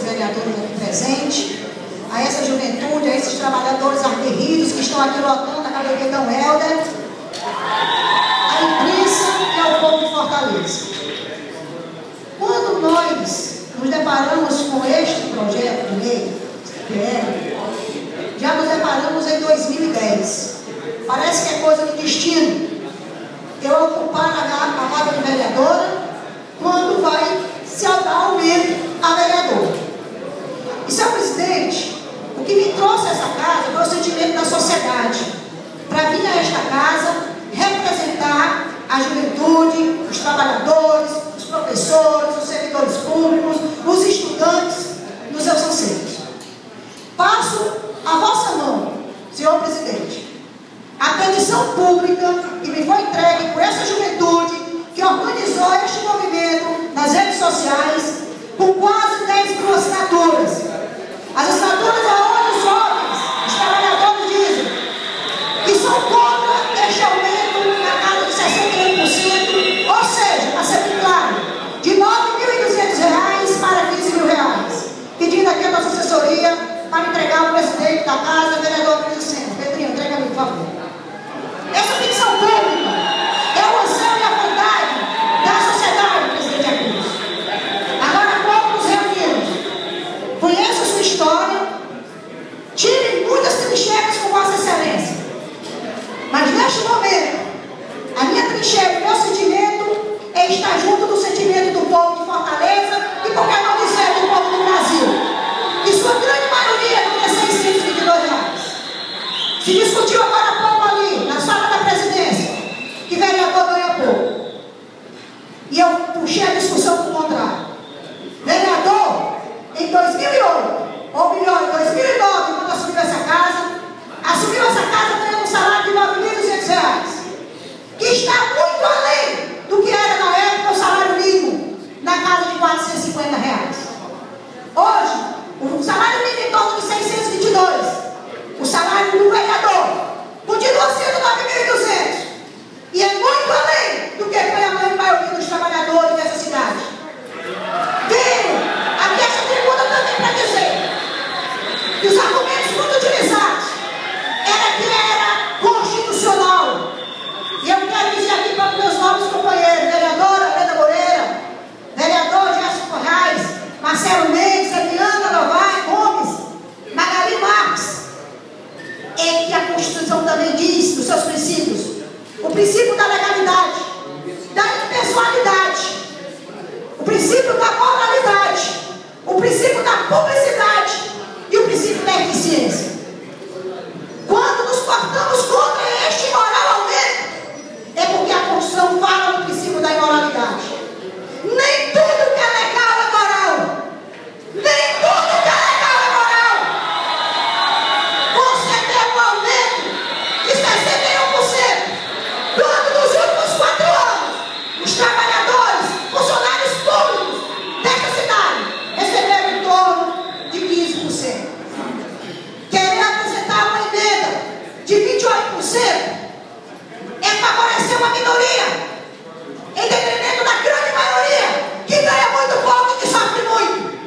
vereadores aqui presentes, a essa juventude, a esses trabalhadores aguerridos que estão aqui lotando a Academia Dom Helder, a imprensa e ao povo de Fortaleza. Quando nós nos deparamos com este projeto de lei, já nos deparamos em 2010. Parece que é coisa de destino eu ocupar a vaga de vereadora quando vai se dar aumento a vereadora. E, senhor presidente, o que me trouxe a essa casa foi o sentimento da sociedade para vir a esta casa representar a juventude, os trabalhadores, os professores, os servidores públicos, os estudantes nos seus anseios. Passo a vossa mão, senhor presidente, a petição pública que me foi entregue por essa juventude que organizou este movimento nas redes sociais com quase 10 mil assinaturas. As assinaturas aonde os homens, os trabalhadores dizem que são contra este aumento na casa de 61%, ou seja, para ser bem claro, de R$ 9.200 para R$ 15.000. Pedindo aqui a nossa assessoria para entregar ao presidente da casa, vereador Pedrinho. Pedrinho, entrega-me, por favor. Essa petição pública é o anseio e a vontade da sociedade, presidente Augusto. Agora, como nos reunimos? Conheça a sua história, tire muitas trincheiras com Vossa Excelência. Mas, neste momento, a minha trincheira, o meu sentimento é estar junto do sentimento do povo de Fortaleza e, por que não dizer, do povo do Brasil. E sua grande maioria não tem R$ 622. Se discutiu agora há pouco ali, na sala da presidência, que vereador ganha pouco. E eu puxei a discussão para o contrário. Vereador, em 2008, ou melhor, em 2009, quando assumiu essa casa ganhando um salário de R$ 9.200, que está muito além do que era na época o salário mínimo, na casa de R$ 450. Hoje, o salário mínimo em torno de 622. O salário do vereador continua sendo 9.200. E é muito além do que ganha a maioria dos trabalhadores dessa cidade. Venho aqui essa tribuna também para dizer que os argumentos muito utilizados era constitucional. E eu quero dizer aqui para os meus novos companheiros, vereadora Brenda Moreira, vereador Gerson Corrais, Marcelo Mendes, Eliana Novaes Gomes, Magali Marques, é que a Constituição também diz, nos seus princípios, o princípio da legalidade, da impessoalidade, o princípio da moralidade, o princípio da publicidade e o princípio da eficiência. Quando nos portamos contra este moral aumento, é porque a Constituição fala no princípio da imoralidade. Nem tudo que é legal é moral. Nem tudo que é legal é moral. Você tem um aumento de 61%. Quando nos últimos 4 anos, os trabalhadores, funcionários públicos desta cidade receberam em torno de 15%. Querer apresentar uma emenda de 28% é favorecer uma minoria em detrimento da grande maioria que ganha muito pouco e que sofre muito,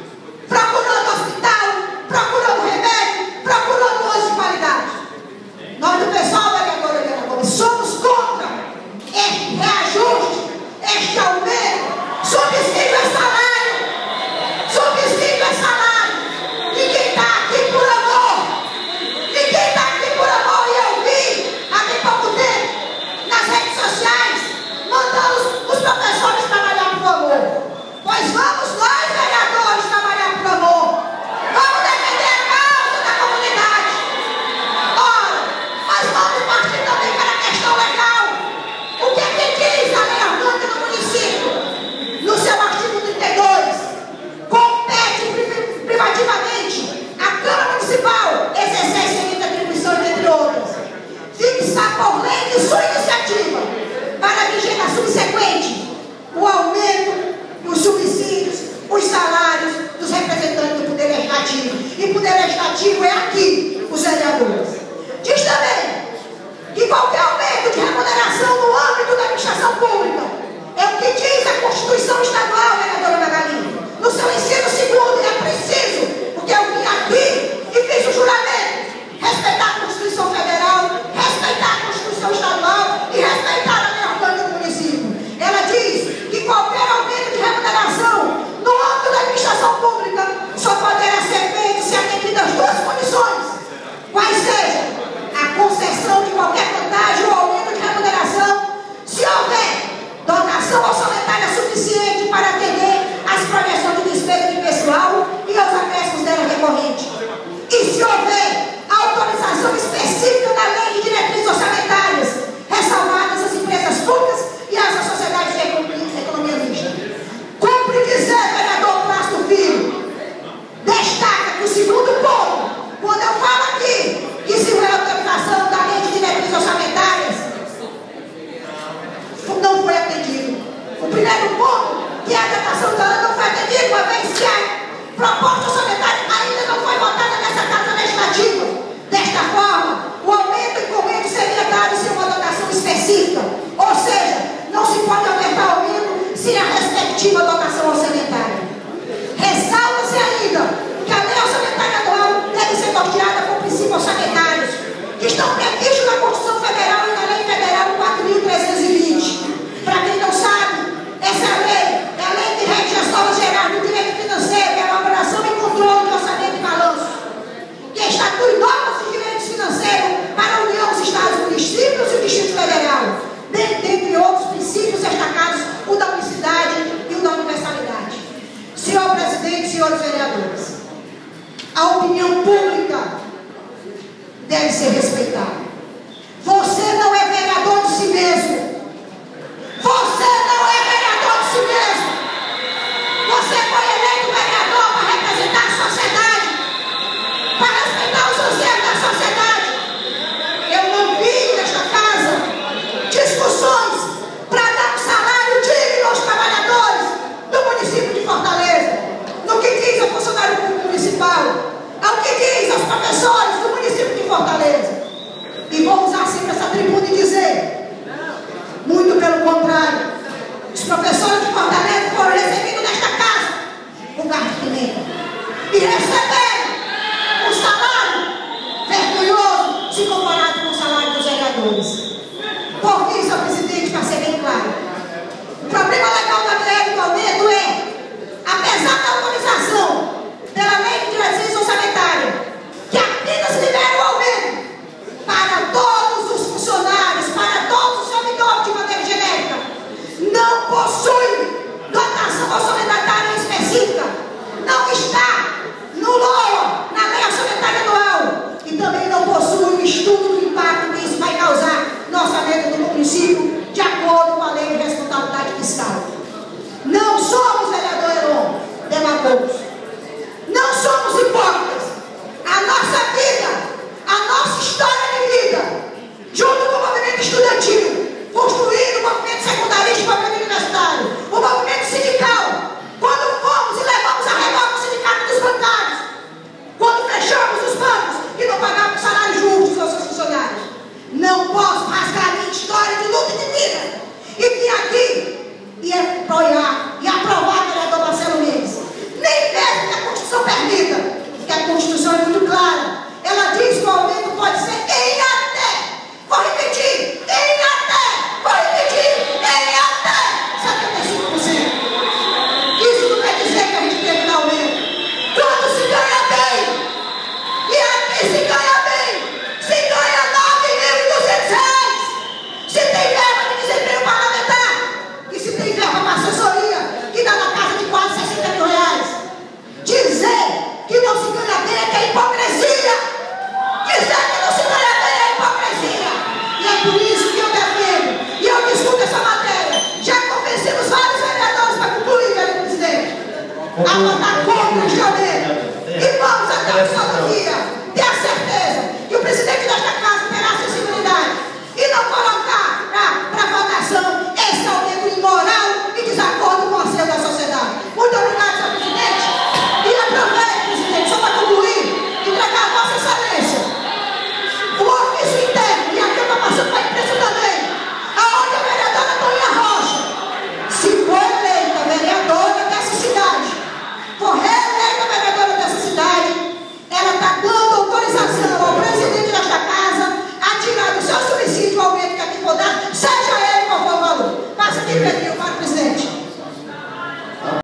procurando hospital, procurando remédio, procurando luz de qualidade. Nós do pessoal, vereadora Eliana Gomes, somos contra este reajuste, este aumento. Subsídio é salário, subsídio é salário. Ninguém está aqui por amor, ninguém está aqui por amor. E eu vi há bem pouco tempo nas redes sociais mandando os professores trabalhar por amor. Pois vamos nós, vereadores, trabalhar por amor. Vamos defender a causa da comunidade. Ora, mas vamos partir também para a questão legal. O que é que diz a lei orgânica do município? No seu artigo 32, compete privativamente a Câmara Municipal exercer seguinte atribuições, entre outras, fixar por lei de sua iniciativa, para a vigência subsequente, o aumento, os subsídios, os salários dos representantes do Poder Legislativo. E Poder Legislativo é aqui, os vereadores. Diz também que qualquer aumento de remuneração no âmbito da administração pública é o que diz a Constituição Estadual, vereadora Magali. No seu inciso 2º, é preciso A opinião pública deve ser respeitada. Você não é vereador de si mesmo. Você não é vereador de si mesmo. Você foi eleito vereador para representar a sociedade, para respeitar os anseios da sociedade. Eu não vi nesta casa discussões para dar um salário digno aos trabalhadores do município de Fortaleza, no que diz ao funcionário público municipal, ao que diz aos professores do município de Fortaleza. E vou usar sempre essa tribuna e dizer, muito pelo contrário, os professores de Fortaleza foram recebidos nesta casa com garfo de pimenta e receberam um salário vergonhoso se comparado com o salário dos vereadores. Por que, senhor presidente, para ser bem claro, o problema legal da BR do Almeida é, apesar da autorização pela lei de diretriz orçamentária, que apenas libera o aumento para todos os funcionários, para todos os servidores de maneira genérica, não possui dotação orçamentária específica, não está no LOA, na lei orçamentária anual, e também não possui um estudo do impacto que isso vai causar no orçamento do município, de acordo com a lei de responsabilidade fiscal. Não somos, vereador Heron, demagogos. Não somos hipócritas. A nossa vida, a nossa história de vida, junto com o movimento estudantil, construindo o movimento secundarista e o movimento universitário, o movimento sindical, quando fomos e levamos a reforma do sindicato dos bancários, quando fechamos os bancos e não pagamos salários justos aos seus funcionários. Não posso rasgar a minha história de luta e de vida e vir aqui e apoiar e aprovar o vereador Marcelo Mendes. Nem mesmo que a Constituição permita, porque a Constituição é muito clara. Ela diz que o aumento pode ser em até, vou repetir, em até, vou repetir, em até 75%. Isso não quer dizer que a gente tem que dar aumento. Quando se ganha bem, e aqui se ganha bem, se ganha R$ 9.200. Se tem verba de desempenho parlamentar, e se tem verba para assessoria, que dá na casa de quase R$ 60 mil. Dizer que não se ganha bem é que é hipocrisia. Dizer que não se ganha bem é hipocrisia. E é por isso que eu defendo, e eu discuto essa matéria. Já convencemos vários vereadores para concluir, senhor presidente, a votar contra este aumento. E vamos até o final do dia ter a certeza que o presidente desta casa terá sensibilidade e não colocar para votação esse aumento imoral e desacordo com o anseio da sociedade. Muito obrigado, senhor presidente. E aproveito, presidente, só para concluir, entregar a Vossa Excelência o ofício interno, e aqui eu estou passando para a imprensa também, aonde a vereadora Toninha Rocha, se for eleita vereadora dessa cidade, for reeleita vereadora dessa cidade, ela está dando autorização ao presidente desta casa a tirar do seu subsídio o aumento que aqui for dar